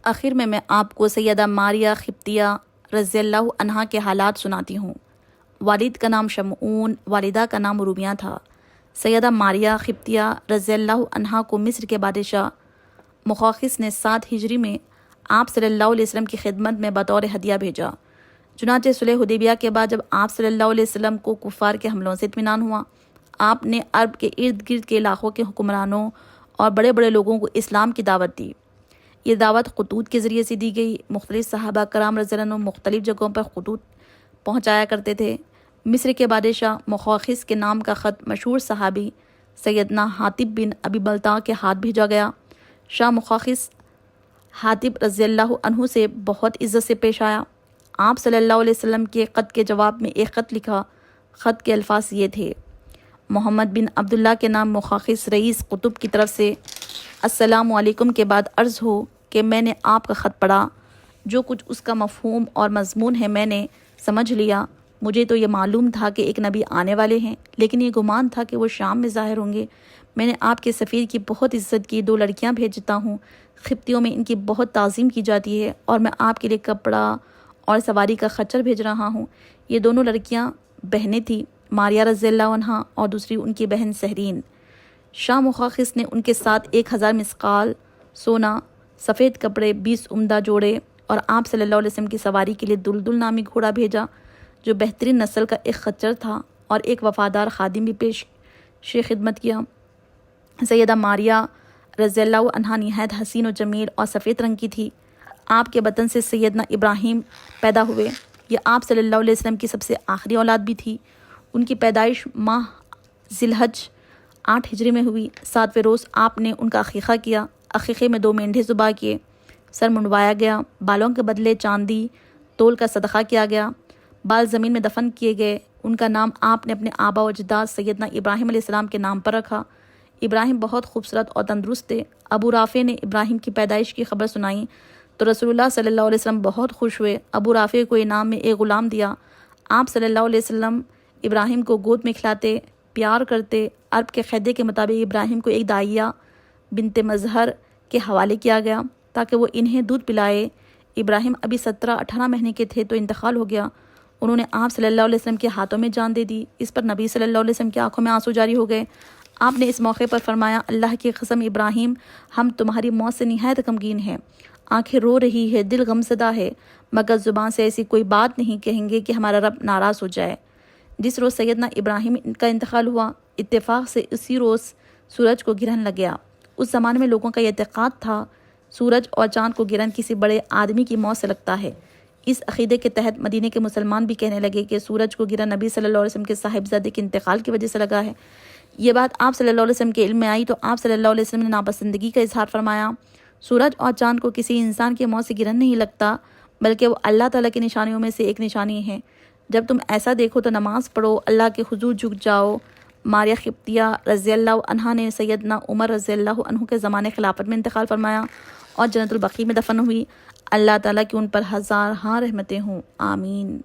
آخر میں آپ کو سیدہ ماریہ قبطیہ رضی اللہ عنہا کے حالات سناتی ہوں۔ والد کا نام شمعون، والدہ کا نام رومیہ تھا۔ سیدہ ماریہ قبطیہ رضی اللہ عنہا کو مصر کے بادشاہ مخوقس نے 7 ہجری میں آپ صلی اللہ علیہ وسلم کی خدمت میں بطور ہدیہ بھیجا۔ چنانچہ صلح حدیبیہ کے بعد جب آپ صلی اللہ علیہ وسلم کو کفار کے حملوں سے اطمینان ہوا، آپ نے عرب کے ارد گرد کے علاقوں کے حکمرانوں اور بڑے بڑے لوگوں کو اسلام کی دعوت دی۔ یہ دعوت خطوط کے ذریعے سے دی گئی۔ مختلف صحابہ کرام رضی اللہ عنہم مختلف جگہوں پر خطوط پہنچایا کرتے تھے۔ مصر کے بادشاہ مخوقس کے نام کا خط مشہور صحابی سیدنا حاطب بن ابی بلتع کے ہاتھ بھیجا گیا۔ شاہ مخوقس حاطب رضی اللہ عنہ سے بہت عزت سے پیش آیا۔ آپ صلی اللہ علیہ وسلم کے خط کے جواب میں ایک خط لکھا۔ خط کے الفاظ یہ تھے: محمد بن عبداللہ کے نام مخوقس رئیس قطب کی طرف سے السلام علیکم کے بعد عرض ہو کہ میں نے آپ کا خط پڑھا۔ جو کچھ اس کا مفہوم اور مضمون ہے میں نے سمجھ لیا۔ مجھے تو یہ معلوم تھا کہ ایک نبی آنے والے ہیں، لیکن یہ گمان تھا کہ وہ شام میں ظاہر ہوں گے۔ میں نے آپ کے سفیر کی بہت عزت کی، 2 لڑکیاں بھیجتا ہوں۔ قبطیوں میں ان کی بہت تعظیم کی جاتی ہے، اور میں آپ کے لیے کپڑا اور سواری کا خچر بھیج رہا ہوں۔ یہ دونوں لڑکیاں بہنیں تھیں، ماریہ رضی اللہ عنہا اور دوسری ان کی بہن سہرین۔ شاہ مخوقس نے ان کے ساتھ 1000 مسقال سونا، سفید کپڑے، 20 عمدہ جوڑے اور آپ صلی اللہ علیہ وسلم کی سواری کے لیے دلدل نامی گھوڑا بھیجا، جو بہترین نسل کا ایک خچر تھا، اور ایک وفادار خادم بھی پیش خدمت کیا۔ سیدہ ماریہ رضی اللہ عنہا نہایت حسین و جمیل اور سفید رنگ کی تھی۔ آپ کے بطن سے سیدنا ابراہیم پیدا ہوئے۔ یہ آپ صلی اللہ علیہ وسلم کی سب سے آخری اولاد بھی تھی۔ ان کی پیدائش ماہ ذی الحج 8 ہجری میں ہوئی۔ 7ویں روز آپ نے ان کا عقیقہ کیا۔ عقیقے میں 2 مینڈھے ذبح کیے، سر منڈوایا گیا، بالوں کے بدلے چاندی تول کا صدقہ کیا گیا، بال زمین میں دفن کیے گئے۔ ان کا نام آپ نے اپنے آبا و اجداد سیدنا ابراہیم علیہ السلام کے نام پر رکھا۔ ابراہیم بہت خوبصورت اور تندرست تھے۔ ابو رافع نے ابراہیم کی پیدائش کی خبر سنائی تو رسول اللہ صلی اللہ علیہ وسلم بہت خوش ہوئے۔ ابو رافع کو انعام میں ایک غلام دیا۔ آپ صلی اللہ علیہ وسلم ابراہیم کو گود میں کھلاتے، پیار کرتے۔ عرب کے قاعدے کے مطابق ابراہیم کو ایک دائیہ بنت مظہر کے حوالے کیا گیا تاکہ وہ انہیں دودھ پلائے۔ ابراہیم ابھی 17-18 مہینے کے تھے تو انتقال ہو گیا۔ انہوں نے آپ صلی اللہ علیہ وسلم کے ہاتھوں میں جان دے دی۔ اس پر نبی صلی اللہ علیہ وسلم کی آنکھوں میں آنسو جاری ہو گئے۔ آپ نے اس موقع پر فرمایا: اللہ کی قسم ابراہیم، ہم تمہاری موت سے نہایت غمگین ہیں۔ آنکھیں رو رہی ہے، دل غمزدہ ہے، مگر زبان سے ایسی کوئی بات نہیں کہیں گے کہ ہمارا رب ناراض ہو جائے۔ جس روز سیدنا ابراہیم کا انتقال ہوا، اتفاق سے اسی روز سورج کو گرہن لگ گیا۔ اس زمانے میں لوگوں کا یہ اعتقاد تھا سورج اور چاند کو گرہن کسی بڑے آدمی کی موت سے لگتا ہے۔ اس عقیدے کے تحت مدینے کے مسلمان بھی کہنے لگے کہ سورج کو گرہن نبی صلی اللہ علیہ وسلم کے صاحبزادے کے انتقال کی وجہ سے لگا ہے۔ یہ بات آپ صلی اللہ علیہ وسلم کے علم میں آئی تو آپ صلی اللہ علیہ وسلم نے ناپسندگی کا اظہار فرمایا۔ سورج اور چاند کو کسی انسان کی موت سے گرہن نہیں لگتا، بلکہ وہ اللہ تعالیٰ کی نشانیوں میں سے ایک نشانی ہے۔ جب تم ایسا دیکھو تو نماز پڑھو، اللہ کے حضور جھک جاؤ۔ ماریہ قبطیہ رضی اللہ عنہا نے سیدنا عمر رضی اللہ عنہ کے زمانے خلافت میں انتقال فرمایا اور جنت البقیع میں دفن ہوئی۔ اللہ تعالیٰ کی ان پر ہزارہا رحمتیں ہوں، آمین۔